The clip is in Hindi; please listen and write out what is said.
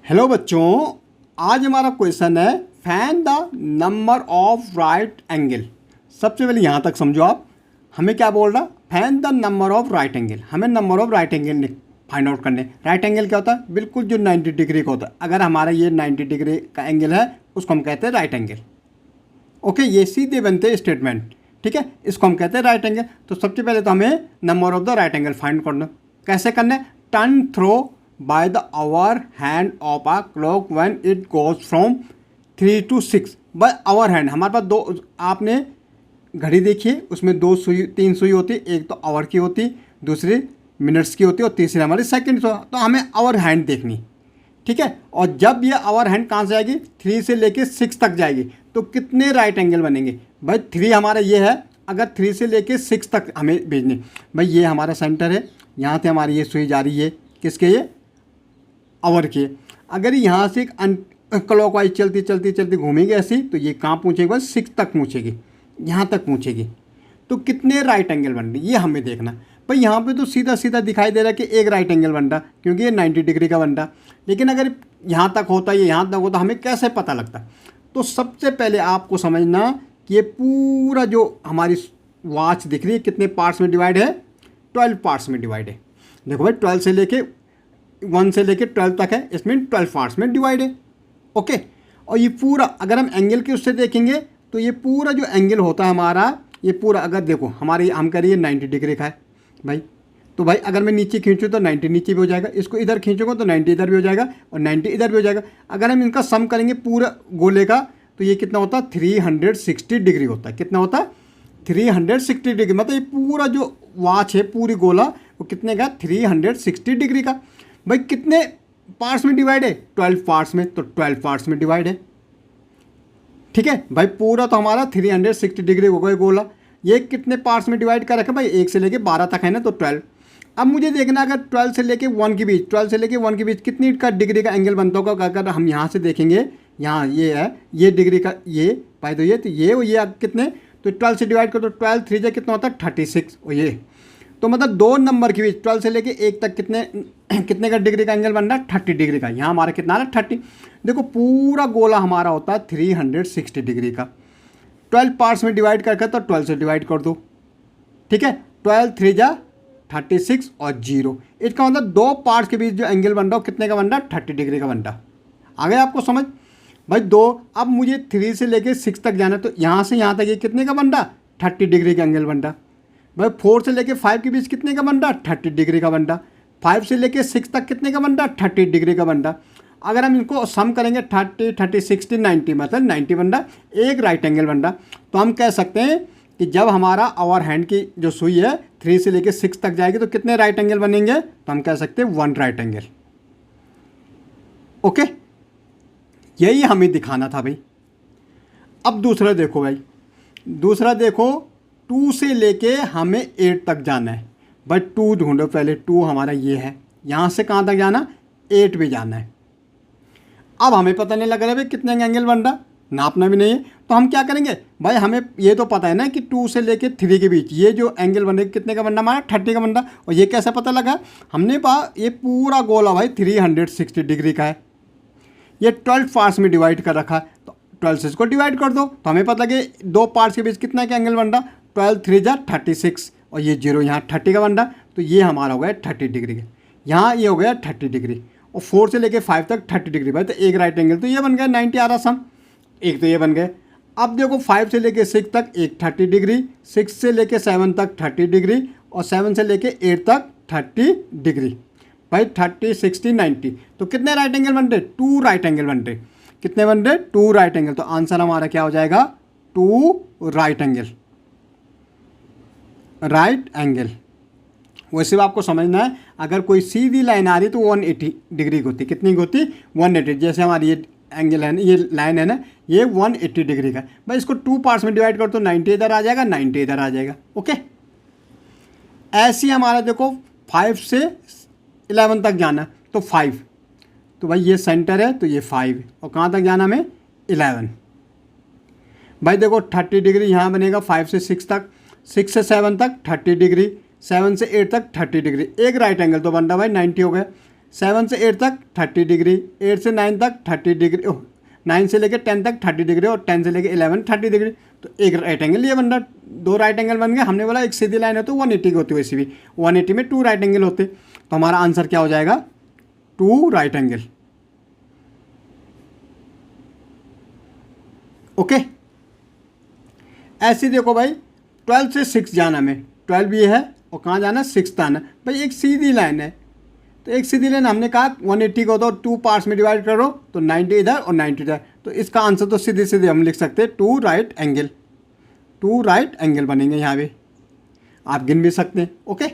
हेलो बच्चों, आज हमारा क्वेश्चन है find the number of right angle. सबसे पहले यहाँ तक समझो आप, हमें क्या बोल रहा, find the number of right angle. हमें number of right angle find out करने। राइट एंगल क्या होता है? बिल्कुल जो 90 डिग्री का होता है। अगर हमारा ये 90 डिग्री का एंगल है उसको हम कहते हैं राइट एंगल। ओके, ये सीधे बनते हैं स्टेटमेंट। ठीक है, इसको हम कहते हैं राइट एंगल। तो सबसे पहले तो हमें number of the right angle find करना। कैसे करना? Turn through by the hour hand of a clock when it goes from 3 to 6 by hour hand। हमारे पास दो, आपने घड़ी देखी है, उसमें दो सुई, तीन सुई होती है। एक तो आवर की होती, दूसरी मिनट्स की होती है और तीसरी हमारी सेकंड। तो हमें आवर हैंड देखनी। ठीक है, और जब ये आवर हैंड कहाँ से जाएगी? 3 से लेके 6 तक जाएगी। तो कितने राइट एंगल बनेंगे भाई? 3 हमारा ये है, अगर 3 से लेके 6 तक हमें भेजने। भाई ये हमारा सेंटर है, यहाँ से हमारी ये सुई जा रही है किसके? ये आवर के। अगर यहाँ से एक क्लॉक वाइज चलती चलती चलती घूमेगी ऐसी, तो ये कहाँ पहुँचेगी? बस 6 तक पहुँचेगी, यहाँ तक पहुँचेगी। तो कितने राइट एंगल बन रहे ये हमें देखना। भाई यहाँ पे तो सीधा सीधा दिखाई दे रहा है कि एक राइट एंगल बन रहा, क्योंकि ये 90 डिग्री का बन रहा। लेकिन अगर यहाँ तक होता, ये यहाँ तक होता, हमें कैसे पता लगता? तो सबसे पहले आपको समझना कि ये पूरा जो हमारी वॉच दिख रही है कितने पार्ट्स में डिवाइड है? 12 पार्ट्स में डिवाइड है। देखो भाई, 12 से लेके 1 से लेके 12 तक है, इसमें 12 पार्ट्स में डिवाइड है। ओके, और ये पूरा अगर हम एंगल के उससे देखेंगे तो ये पूरा जो एंगल होता है हमारा, ये पूरा अगर देखो हमारे हम करिए 90 डिग्री का है भाई। तो भाई अगर मैं नीचे खींचूँ तो 90 नीचे भी हो जाएगा, इसको इधर खींचूँगा तो 90 इधर भी हो जाएगा और 90 इधर भी हो जाएगा। अगर हम इनका सम करेंगे पूरा गोले का, तो ये कितना होता है? 360 डिग्री होता है। कितना होता है? 360 डिग्री। मतलब ये पूरा जो वॉच है, पूरी गोला, वो कितने का? 360 डिग्री का। भाई कितने पार्ट्स में डिवाइड है? 12 पार्ट्स में। तो 12 पार्ट्स में डिवाइड है। ठीक है भाई, पूरा तो हमारा 360 डिग्री हो गए गोला। ये कितने पार्ट्स में डिवाइड कर रखा भाई? 1 से लेके 12 तक है ना, तो 12। अब मुझे देखना, अगर 12 से लेके 1 के बीच, 12 से लेके 1 के बीच कितनी का डिग्री का एंगल बनता होगा? अगर हम यहाँ से देखेंगे, यहाँ ये है, ये डिग्री का, ये भाई तो ये कितने? तो 12 से डिवाइड कर, तो 12 3 जा कितना होता है? 36। और ये तो मतलब 2 नंबर के बीच 12 से लेके 1 तक कितने का डिग्री का एंगल बन रहा है? 30 डिग्री का। यहाँ हमारा कितना आ रहा है? 30। देखो पूरा गोला हमारा होता है 360 डिग्री का। 12 पार्ट्स में डिवाइड करके, तो 12 से डिवाइड कर दो। ठीक है, 12 3 जा 36 और 0। इसका मतलब 2 पार्ट्स के बीच जो एंगल बन रहा हो कितने का बन रहा है? 30 डिग्री का बन रहा। आ गया आपको समझ भाई? 2। अब मुझे 3 से लेके 6 तक जाना, तो यहाँ से यहाँ तक ये कितने का बन रहा? 30 डिग्री का एंगल बन रहा। भाई 4 से लेके 5 के बीच कितने का बन रहा? 30 डिग्री का बन रहा। 5 से लेके 6 तक कितने का बन रहा? 30 डिग्री का बन रहा। अगर हम इनको सम करेंगे 30 30 60 90, मतलब 90 बन रहा, एक राइट एंगल बन रहा। तो हम कह सकते हैं कि जब हमारा आवर हैंड की जो सुई है 3 से लेके 6 तक जाएगी, तो कितने राइट एंगल बनेंगे? तो हम कह सकते हैं 1 राइट एंगल। ओके, यही हमें दिखाना था भाई। अब दूसरा देखो भाई, दूसरा देखो, 2 से लेके हमें 8 तक जाना है। भाई 2 ढूंढो पहले। 2 हमारा ये है, यहाँ से कहाँ तक जाना? 8 भी जाना है। अब हमें पता नहीं लग रहा है भाई कितने एंगल बन रहा, नापना भी नहीं है। तो हम क्या करेंगे भाई? हमें ये तो पता है ना कि 2 से लेके 3 के बीच ये जो एंगल बन रहा है कितने का बन रहा? हमारा 30 का बन रहा। और ये कैसे पता लगा? हमने ये पूरा गोला भाई 360 डिग्री का है। ये 12 पार्ट्स में डिवाइड कर रखा है, तो 12 से इसको डिवाइड कर दो, तो हमें पता लगे 2 पार्ट्स के बीच कितना का एंगल बन रहा? 12 3 जा 36 और ये 0 यहाँ 30 का बन रहा। तो ये हमारा हो गया 30 डिग्री का। यहाँ ये हो गया 30 डिग्री, और 4 से लेके 5 तक 30 डिग्री। भाई तो एक राइट एंगल तो ये बन गया, 90 आ रहा सम। एक तो ये बन गए। अब देखो 5 से लेके 6 तक एक 30 डिग्री, 6 से लेके 7 तक 30 डिग्री, और 7 से लेके 8 तक 30 डिग्री। भाई 30 60 90, तो कितने राइट एंगल बन रहे? 2 राइट एंगल बन रहे। कितने बन रहे? 2 राइट एंगल। तो आंसर हमारा क्या हो जाएगा? 2 राइट एंगल। राइट एंगल वैसे भी आपको समझना है, अगर कोई सीधी लाइन आ रही तो 180 डिग्री की होती। कितनी की होती? 180। जैसे हमारी ये एंगल है ना, ये लाइन है ना, ये 180 डिग्री का। भाई इसको 2 पार्ट्स में डिवाइड कर, तो 90 इधर आ जाएगा, 90 इधर आ जाएगा। ओके, ऐसे ही हमारा देखो 5 से 11 तक जाना, तो 5, तो भाई ये सेंटर है, तो ये 5, और कहाँ तक जाना हमें? 11। भाई देखो 30 डिग्री यहाँ बनेगा 5 से 6 तक, 6 से 7 तक 30 डिग्री, 7 से 8 तक 30 डिग्री। एक राइट एंगल तो बन रहा भाई 90 हो गया। 7 से 8 तक 30 डिग्री, 8 से 9 तक 30 डिग्री, 9 से लेकर 10 तक 30 डिग्री और 10 से लेकर 11 30 डिग्री। तो एक राइट एंगल ये बन रहा, 2 राइट एंगल बन गए। हमने बोला एक सीधी लाइन है तो 180 की होती है, वैसे भी 180 में 2 राइट एंगल होते। तो हमारा आंसर क्या हो जाएगा? 2 राइट एंगल। ओके, ऐसे देखो भाई 12 से 6 जाना, में 12 ये है और कहाँ जाना? 6 आना। भाई एक सीधी लाइन है, तो एक सीधी लाइन हमने कहा 180 को तो 2 पार्ट्स में डिवाइड करो तो 90 इधर और 90 इधर। तो इसका आंसर तो सीधे सीधे हम लिख सकते हैं 2 राइट एंगल। 2 राइट एंगल बनेंगे यहाँ पे, आप गिन भी सकते हैं। ओके।